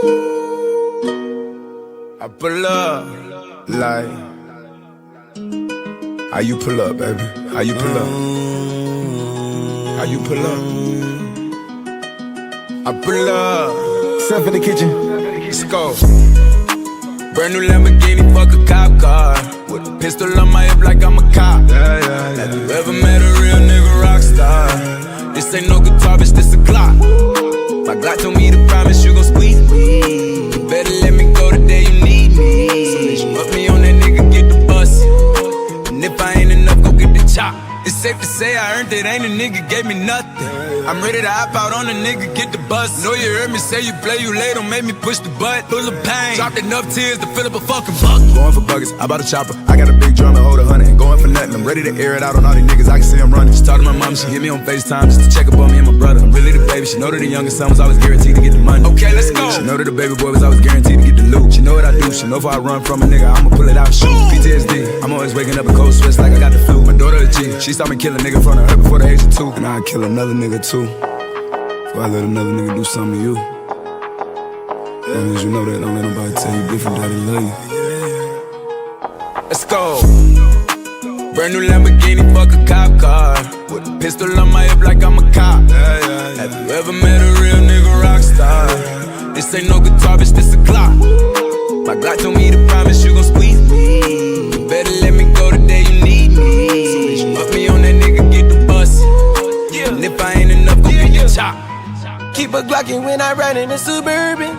I pull up, like, how you pull up, baby? How you pull up? How you pull up? I pull up. Step in the kitchen. Let's go. Brand new Lamborghini, fuck a cop car. With a pistol on my hip like I'm a cop. Have you ever met a real nigga rock star? This ain't no guitar, bitch, this a Glock. My Glock told me to promise you gon' squeeze me. You better let me go the day you need me. So bitch, put me on that nigga, get the bus. And if I ain't enough, go get the chop. It's safe to say I earned it, ain't a nigga gave me nothing. I'm ready to hop out on a nigga, get the bus. Know you heard me say you play, you late, don't make me push the butt. Full of pain, dropped enough tears to fill up a fucking bucket. Going for buckets, I bought a chopper. I got a big drum and hold 100. Going for nothing, I'm ready to air it out on all these niggas. I can see I'm running. Just talk to my mom, she hit me on FaceTime just to check up on me and my brother. I'm really the baby, she know that the youngest son was always guaranteed to get the money. Okay, let's go. She know that the baby boy was always guaranteed to get the loot. She know what I do, she know if I run from a nigga, I'ma pull it out and shoot. PTSD, I'm always waking up in cold sweats like I got the flu. My daughter a G, she saw me kill a nigga in front of her before the age of 2. And I'd kill another nigga too, before I let another nigga do something to you. As long as you know that, don't let nobody tell you different, that they love you. Let's go. Brand new Lamborghini, fuck a cop car. With a pistol on my hip like I'm a cop. Have you ever met a real nigga rock star? This ain't no guitar, bitch, this a Glock. My Glock told me to promise you gon' squeeze me. You better let me go the day you need me. So bitch, put me on that nigga, get the bus. And if I ain't enough, go get the chop. Keep a Glockin' when I ride in the Suburban.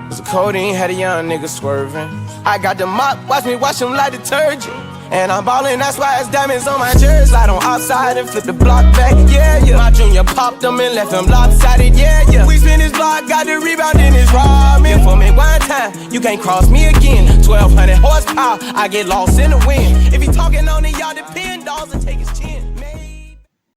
Cause the codeine had a young nigga swerving. I got the mop, watch me wash him like detergent. And I'm ballin', that's why it's diamonds on my jersey. Slide on outside and flip the block back, yeah, yeah. My junior popped them and left them lopsided, yeah, yeah. We spin his block, got the rebound in his ramen. For me one time, you can't cross me again. 1200 horsepower, I get lost in the wind. If he talking on it, y'all